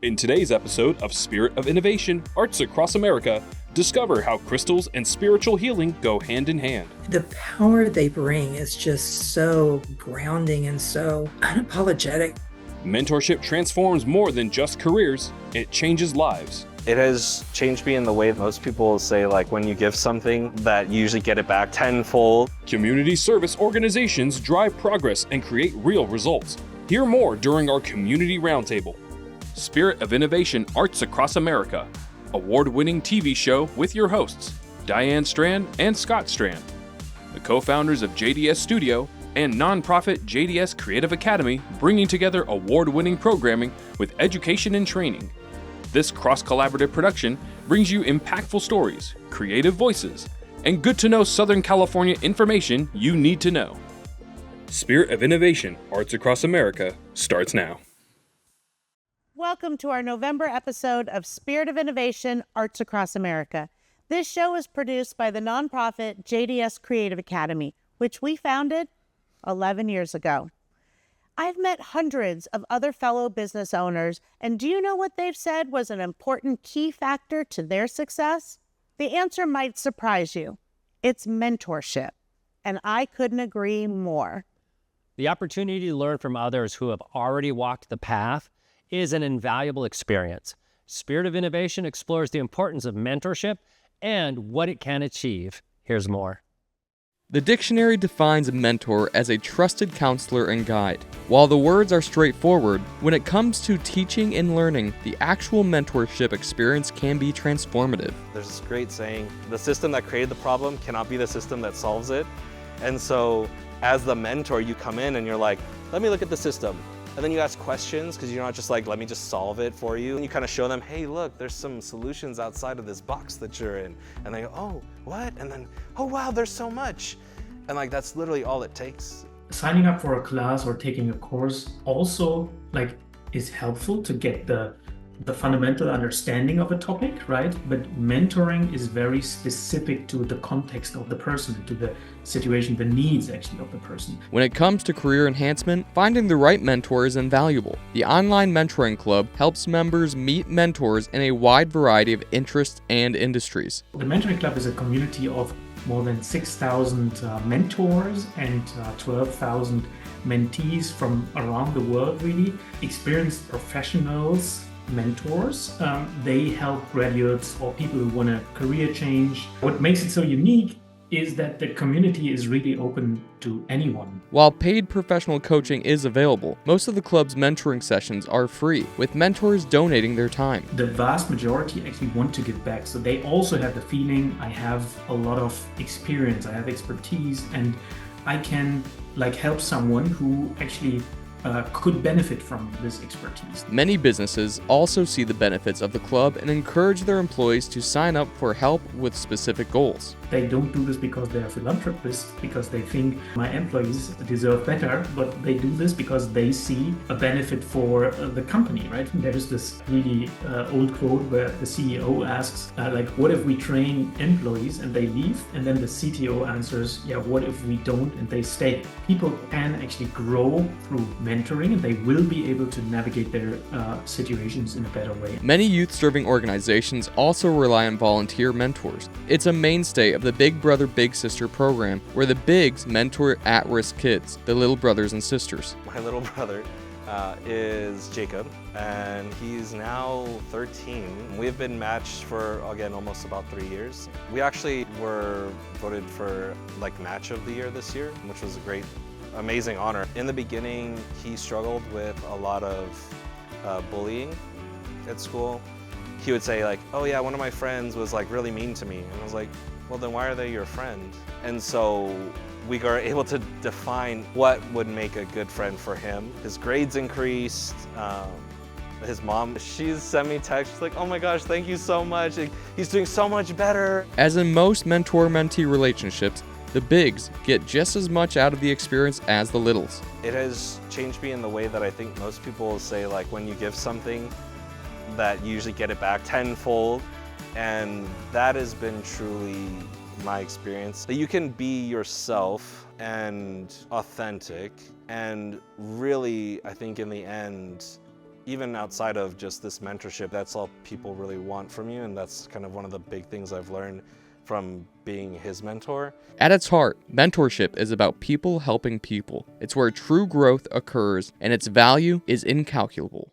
In today's episode of Spirit of Innovation, Arts Across America, discover how crystals and spiritual healing go hand in hand. The power they bring is just so grounding and so unapologetic. Mentorship transforms more than just careers, it changes lives. It has changed me in the way most people say, like, when you give something that you usually get it back tenfold. Community service organizations drive progress and create real results. Hear more during our Community Roundtable. Spirit of Innovation Arts Across America, award-winning TV show with your hosts, Diane Strand and Scott Strand, the co-founders of JDS Studio and nonprofit JDS Creative Academy, bringing together award-winning programming with education and training. This cross-collaborative production brings you impactful stories, creative voices, and good-to-know Southern California information you need to know. Spirit of Innovation Arts Across America starts now. Welcome to our November episode of Spirit of Innovation Arts Across America. This show is produced by the nonprofit JDS Creative Academy, which we founded 11 years ago. I've met hundreds of other fellow business owners, and do you know what they've said was an important key factor to their success? The answer might surprise you. It's mentorship, and I couldn't agree more. The opportunity to learn from others who have already walked the path is an invaluable experience. Spirit of Innovation explores the importance of mentorship and what it can achieve. Here's more. The dictionary defines a mentor as a trusted counselor and guide. While the words are straightforward, when it comes to teaching and learning, the actual mentorship experience can be transformative. There's this great saying, the system that created the problem cannot be the system that solves it. And so as the mentor, you come in and you're like, let me look at the system. And then you ask questions, because you're not just like, let me just solve it for you. And you kind of show them, hey, look, there's some solutions outside of this box that you're in. And they go, oh, what? And then, oh, wow, there's so much. And like, that's literally all it takes. Signing up for a class or taking a course also is helpful to get the fundamental understanding of a topic, right? But mentoring is very specific to the context of the person, to the situation, the needs actually of the person. When it comes to career enhancement, finding the right mentor is invaluable. The online mentoring club helps members meet mentors in a wide variety of interests and industries. The mentoring club is a community of more than 6,000 mentors and 12,000 mentees from around the world, really. Experienced professionals, mentors. They help graduates or people who want a career change. What makes it so unique is that the community is really open to anyone. While paid professional coaching is available, most of the club's mentoring sessions are free, with mentors donating their time. The vast majority actually want to give back, so they also have the feeling, I have a lot of experience, I have expertise, and I can help someone who actually could benefit from this expertise. Many businesses also see the benefits of the club and encourage their employees to sign up for help with specific goals. They don't do this because they are philanthropists, because they think my employees deserve better, but they do this because they see a benefit for the company, right? There's this really old quote where the CEO asks, what if we train employees and they leave? And then the CTO answers, yeah, what if we don't and they stay? People can actually grow through mentoring, and they will be able to navigate their situations in a better way. Many youth-serving organizations also rely on volunteer mentors. It's a mainstay of the Big Brother Big Sister program, where the Bigs mentor at-risk kids, the little brothers and sisters. My little brother is Jacob, and he's now 13. We've been matched for, again, almost about 3 years. We actually were voted for match of the year this year, which was a great, amazing honor. In the beginning, he struggled with a lot of bullying at school. He would say oh yeah, one of my friends was really mean to me. And I was like, well then why are they your friend? And so we were able to define what would make a good friend for him. His grades increased. His mom, she's sent me texts like, oh my gosh, thank you so much. He's doing so much better. As in most mentor-mentee relationships, the bigs get just as much out of the experience as the littles. It has changed me in the way that I think most people say, when you give something, that you usually get it back tenfold. And that has been truly my experience. That you can be yourself and authentic, and really, I think in the end, Even outside of just this mentorship, that's all people really want from you, and that's kind of one of the big things I've learned from being his mentor. At its heart, mentorship is about people helping people. It's where true growth occurs, and its value is incalculable.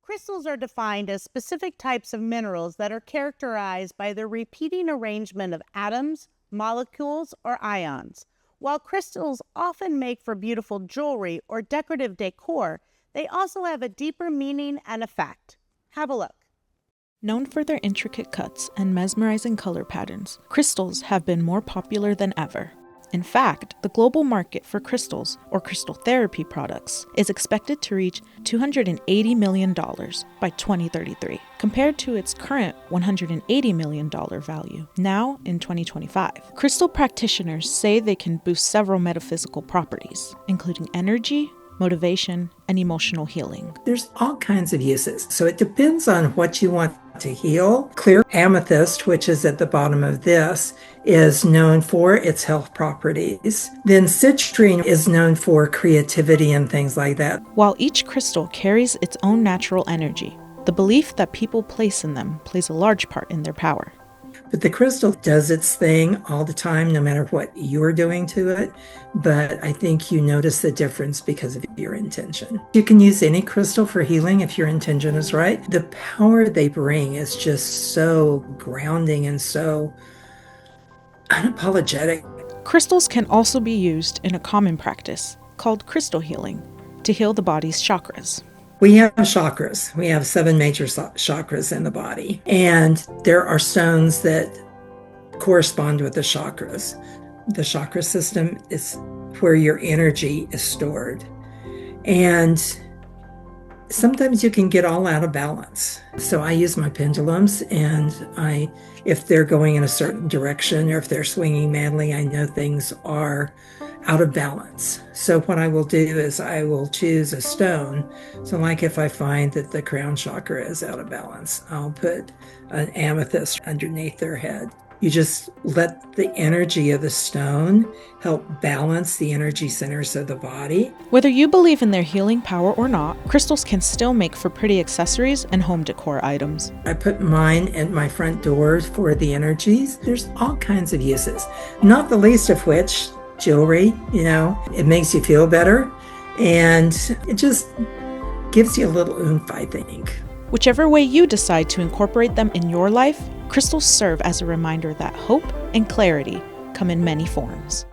Crystals are defined as specific types of minerals that are characterized by their repeating arrangement of atoms, molecules, or ions. While crystals often make for beautiful jewelry or decorative decor, they also have a deeper meaning and effect. Have a look. Known for their intricate cuts and mesmerizing color patterns, crystals have been more popular than ever. In fact, the global market for crystals, or crystal therapy products, is expected to reach $280 million by 2033, compared to its current $180 million value, now in 2025. Crystal practitioners say they can boost several metaphysical properties, including energy, motivation, and emotional healing. There's all kinds of uses. So it depends on what you want to heal. Clear amethyst, which is at the bottom of this, is known for its health properties. Then citrine is known for creativity and things like that. While each crystal carries its own natural energy, the belief that people place in them plays a large part in their power. But the crystal does its thing all the time, no matter what you're doing to it. But I think you notice the difference because of your intention. You can use any crystal for healing if your intention is right. The power they bring is just so grounding and so unapologetic. Crystals can also be used in a common practice called crystal healing to heal the body's chakras. We have chakras. We have 7 major chakras in the body. And there are stones that correspond with the chakras. The chakra system is where your energy is stored. And sometimes you can get all out of balance. So I use my pendulums, and if they're going in a certain direction or if they're swinging madly, I know things are out of balance. So what I will do is I will choose a stone. So like if I find that the crown chakra is out of balance, I'll put an amethyst underneath their head. You just let the energy of the stone help balance the energy centers of the body. Whether you believe in their healing power or not, crystals can still make for pretty accessories and home decor items. I put mine at my front door for the energies. There's all kinds of uses, not the least of which jewelry. It makes you feel better, and it just gives you a little oomph, I think. Whichever way you decide to incorporate them in your life, crystals serve as a reminder that hope and clarity come in many forms.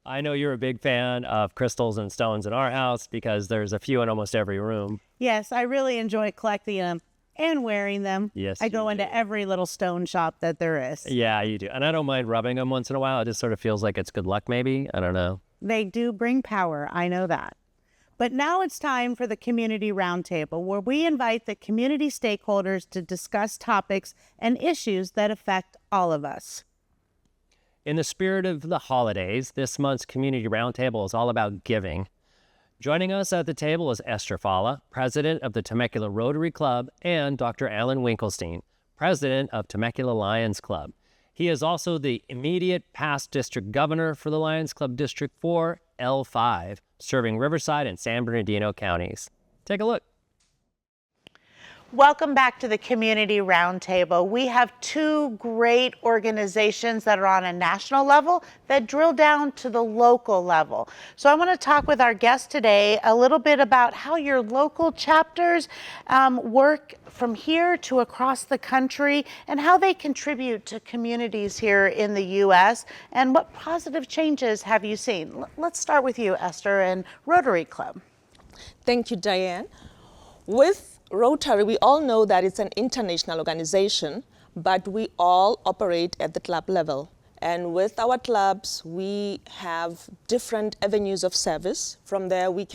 I know you're a big fan of crystals and stones in our house because there's a few in almost every room. Yes, I really enjoy collecting them and wearing them. Yes, I go into every little stone shop that there is. Yeah, you do. And I don't mind rubbing them once in a while. It just sort of feels like it's good luck, maybe. I don't know. They do bring power. I know that. But now it's time for the Community Roundtable, where we invite the community stakeholders to discuss topics and issues that affect all of us. In the spirit of the holidays, this month's Community Roundtable is all about giving. Joining us at the table is Esther Fala, president of the Temecula Rotary Club, and Dr. Alan Winkelstein, president of Temecula Lions Club. He is also the immediate past district governor for the Lions Club District 4, L5, serving Riverside and San Bernardino counties. Take a look. Welcome back to the Community Roundtable. We have 2 great organizations that are on a national level that drill down to the local level. So I want to talk with our guest today a little bit about how your local chapters work from here to across the country and how they contribute to communities here in the U.S. and what positive changes have you seen. Let's start with you, Esther, and Rotary Club. Thank you, Diane. With Rotary, we all know that it's an international organization, but we all operate at the club level. And with our clubs, we have different avenues of service. From there, we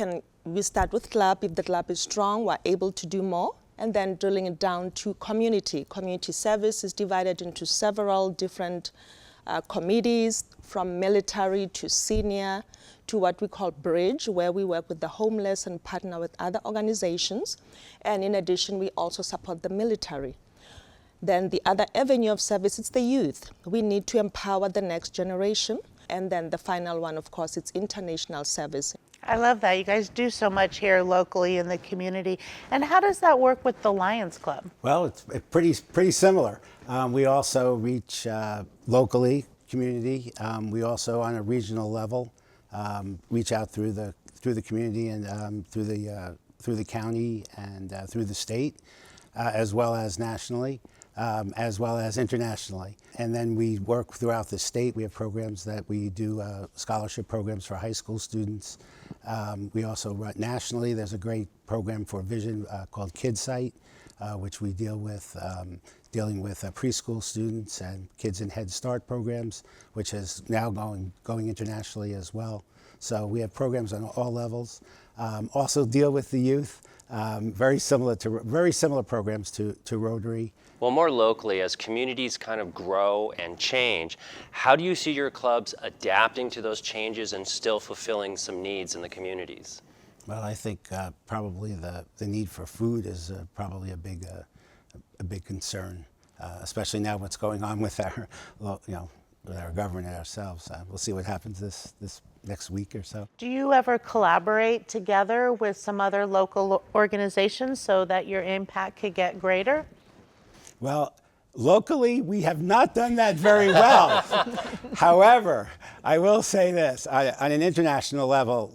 start with club. If the club is strong, we're able to do more. And then drilling it down to community. Community service is divided into several different committees, from military to senior, to what we call Bridge, where we work with the homeless and partner with other organizations. And in addition, we also support the military. Then the other avenue of service is the youth. We need to empower the next generation. And then the final one, of course, it's international service. I love that. You guys do so much here locally in the community. And how does that work with the Lions Club? Well, it's pretty similar. We also reach locally, community. We also, on a regional level, reach out through the community and through the county and through the state, as well as nationally, as well as internationally. And then we work throughout the state. We have programs that we do, scholarship programs for high school students. We also run nationally. There's a great program for vision called KidSight, which we dealing with preschool students and kids in Head Start programs, which is now going internationally as well. So we have programs on all levels. Also deal with the youth. Very similar programs to Rotary. Well, more locally, as communities kind of grow and change, how do you see your clubs adapting to those changes and still fulfilling some needs in the communities? Well, I think probably the need for food is probably a big concern, especially now what's going on with our with our government ourselves. We'll see what happens this next week or so. Do you ever collaborate together with some other local organizations so that your impact could get greater? Well, locally, we have not done that very well. However, I will say this, on an international level,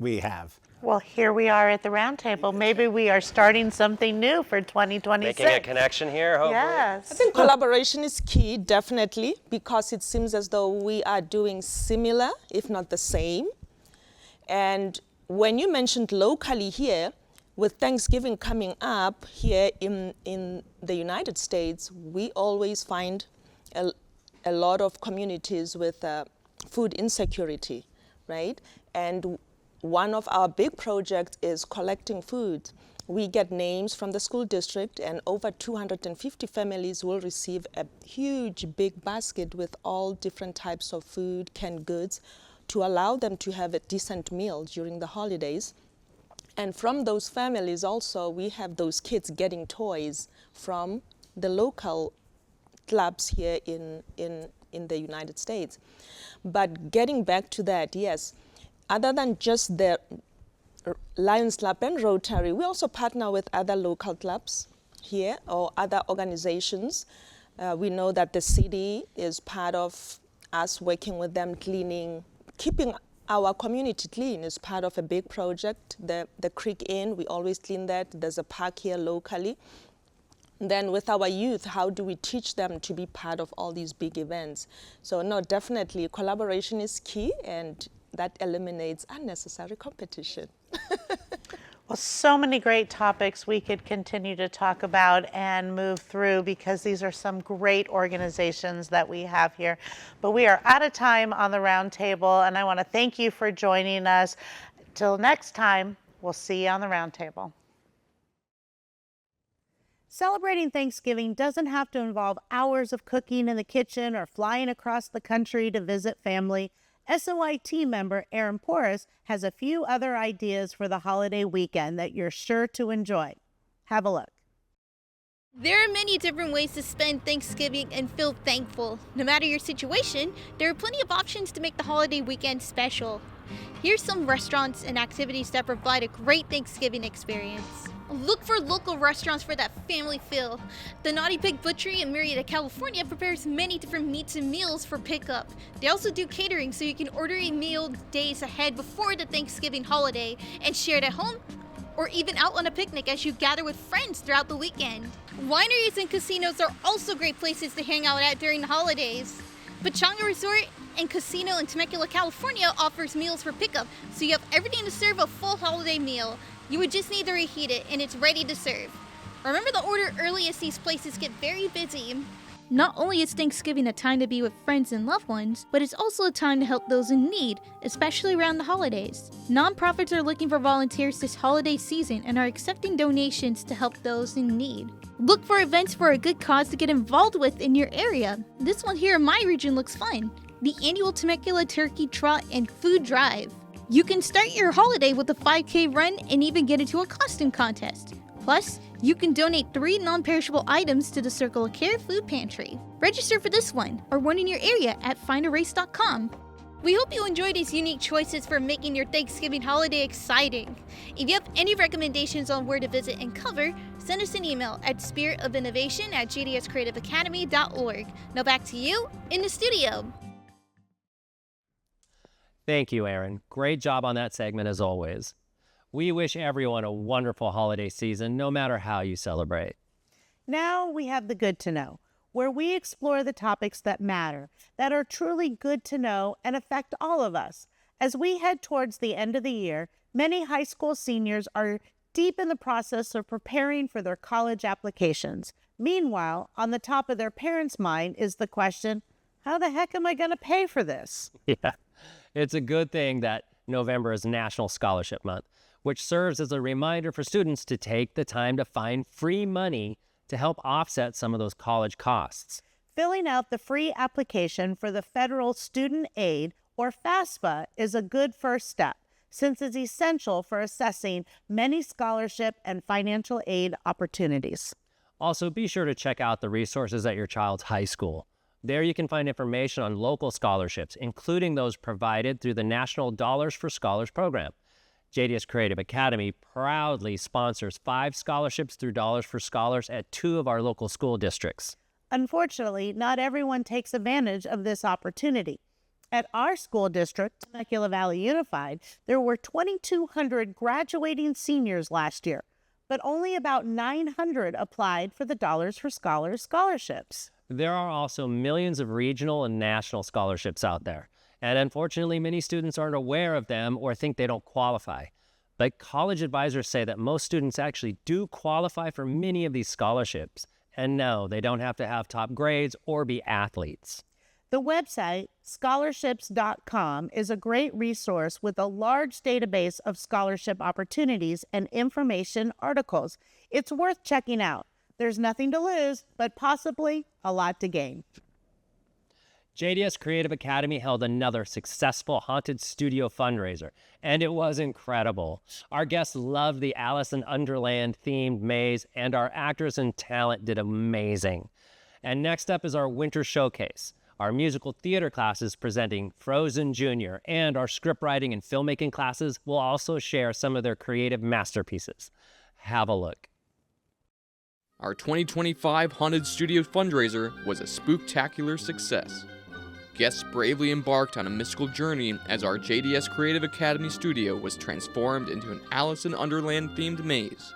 we have. Well, here we are at the roundtable. Maybe we are starting something new for 2026. Making a connection here, hopefully. Yes. I think collaboration is key, definitely, because it seems as though we are doing similar, if not the same. And when you mentioned locally here, with Thanksgiving coming up here in the United States, we always find a lot of communities with food insecurity, right? And one of our big projects is collecting food. We get names from the school district, and over 250 families will receive a huge big basket with all different types of food, canned goods, to allow them to have a decent meal during the holidays. And from those families also, we have those kids getting toys from the local clubs here in the United States. But getting back to that, yes, other than just the Lions Club and Rotary, we also partner with other local clubs here or other organizations. We know that the city is part of us working with them, cleaning, keeping our community clean is part of a big project. The Creek Inn, we always clean that. There's a park here locally. Then with our youth, how do we teach them to be part of all these big events? So no, definitely collaboration is key, and that eliminates unnecessary competition. Well, so many great topics we could continue to talk about and move through, because these are some great organizations that we have here. But we are out of time on the roundtable, and I want to thank you for joining us. Till next time, we'll see you on the roundtable. Celebrating Thanksgiving doesn't have to involve hours of cooking in the kitchen or flying across the country to visit family. SOIT member Aryn has a few other ideas for the holiday weekend that you're sure to enjoy. Have a look. There are many different ways to spend Thanksgiving and feel thankful. No matter your situation, there are plenty of options to make the holiday weekend special. Here's some restaurants and activities that provide a great Thanksgiving experience. Look for local restaurants for that family feel. The Naughty Pig Butchery in Murrieta, California prepares many different meats and meals for pickup. They also do catering, so you can order a meal days ahead before the Thanksgiving holiday and share it at home, or even out on a picnic as you gather with friends throughout the weekend. Wineries and casinos are also great places to hang out at during the holidays. Pechanga Resort and Casino in Temecula, California offers meals for pickup, so you have everything to serve a full holiday meal. You would just need to reheat it, and it's ready to serve. Remember to order early, as these places get very busy. Not only is Thanksgiving a time to be with friends and loved ones, but it's also a time to help those in need, especially around the holidays. Nonprofits are looking for volunteers this holiday season and are accepting donations to help those in need. Look for events for a good cause to get involved with in your area. This one here in my region looks fun. The annual Temecula Turkey Trot and Food Drive. You can start your holiday with a 5K run and even get into a costume contest. Plus, you can donate 3 non-perishable items to the Circle of Care Food Pantry. Register for this one or one in your area at findarace.com. We hope you enjoy these unique choices for making your Thanksgiving holiday exciting. If you have any recommendations on where to visit and cover, send us an email at spiritofinnovation@jdscreativeacademy.org. Now back to you in the studio. Thank you, Aryn. Great job on that segment as always. We wish everyone a wonderful holiday season, no matter how you celebrate. Now we have the Good to Know, where we explore the topics that matter, that are truly good to know and affect all of us. As we head towards the end of the year, many high school seniors are deep in the process of preparing for their college applications. Meanwhile, on the top of their parents' mind is the question, how the heck am I going to pay for this? Yeah, it's a good thing that November is National Scholarship Month, which serves as a reminder for students to take the time to find free money to help offset some of those college costs. Filling out the free application for the Federal Student Aid, or FAFSA, is a good first step, since it's essential for assessing many scholarship and financial aid opportunities. Also, be sure to check out the resources at your child's high school. There you can find information on local scholarships, including those provided through the National Dollars for Scholars program. JDS Creative Academy proudly sponsors 5 scholarships through Dollars for Scholars at 2 of our local school districts. Unfortunately, not everyone takes advantage of this opportunity. At our school district, Temecula Valley Unified, there were 2,200 graduating seniors last year, but only about 900 applied for the Dollars for Scholars scholarships. There are also millions of regional and national scholarships out there. And unfortunately, many students aren't aware of them or think they don't qualify. But college advisors say that most students actually do qualify for many of these scholarships. And no, they don't have to have top grades or be athletes. The website, scholarships.com, is a great resource with a large database of scholarship opportunities and information articles. It's worth checking out. There's nothing to lose, but possibly a lot to gain. JDS Creative Academy held another successful Haunted Studio fundraiser, and it was incredible. Our guests loved the Alice in Underland themed maze, and our actors and talent did amazing. And next up is our winter showcase. Our musical theater classes presenting Frozen Junior, and our script writing and filmmaking classes will also share some of their creative masterpieces. Have a look. Our 2025 Haunted Studio fundraiser was a spooktacular success. Guests bravely embarked on a mystical journey as our JDS Creative Academy studio was transformed into an Alice in Underland themed maze.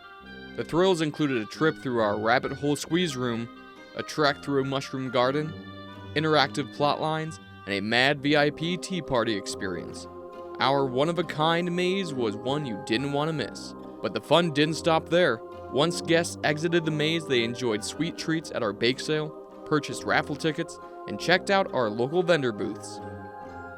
The thrills included a trip through our rabbit hole squeeze room, a trek through a mushroom garden, interactive plot lines, and a mad VIP tea party experience. Our one-of-a-kind maze was one you didn't want to miss. But the fun didn't stop there. Once guests exited the maze, they enjoyed sweet treats at our bake sale, purchased raffle tickets, and checked out our local vendor booths.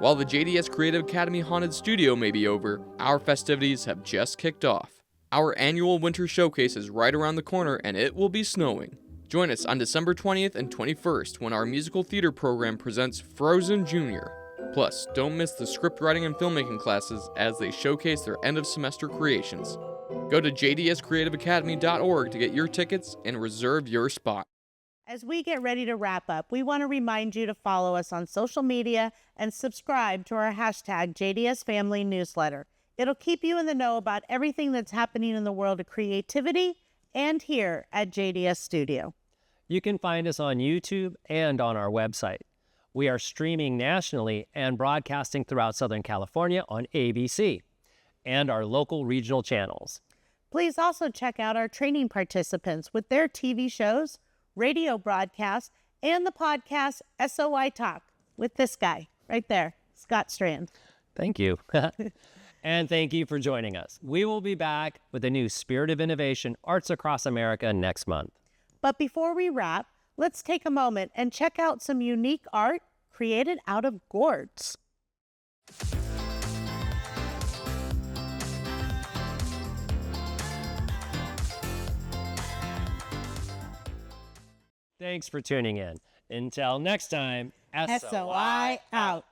While the JDS Creative Academy Haunted Studio may be over, our festivities have just kicked off. Our annual winter showcase is right around the corner, and it will be snowing. Join us on December 20th and 21st when our musical theater program presents Frozen Junior. Plus, don't miss the script writing and filmmaking classes as they showcase their end-of-semester creations. Go to jdscreativeacademy.org to get your tickets and reserve your spot. As we get ready to wrap up, we want to remind you to follow us on social media and subscribe to our hashtag JDSFamily newsletter. It'll keep you in the know about everything that's happening in the world of creativity and here at JDS Studio. You can find us on YouTube and on our website. We are streaming nationally and broadcasting throughout Southern California on ABC and our local regional channels. Please also check out our training participants with their TV shows, radio broadcasts, and the podcast SOI Talk with this guy right there, Scott Strand. Thank you. And thank you for joining us. We will be back with a new Spirit of Innovation Arts Across America next month. But before we wrap, let's take a moment and check out some unique art created out of gourds. Thanks for tuning in. Until next time, SOI out.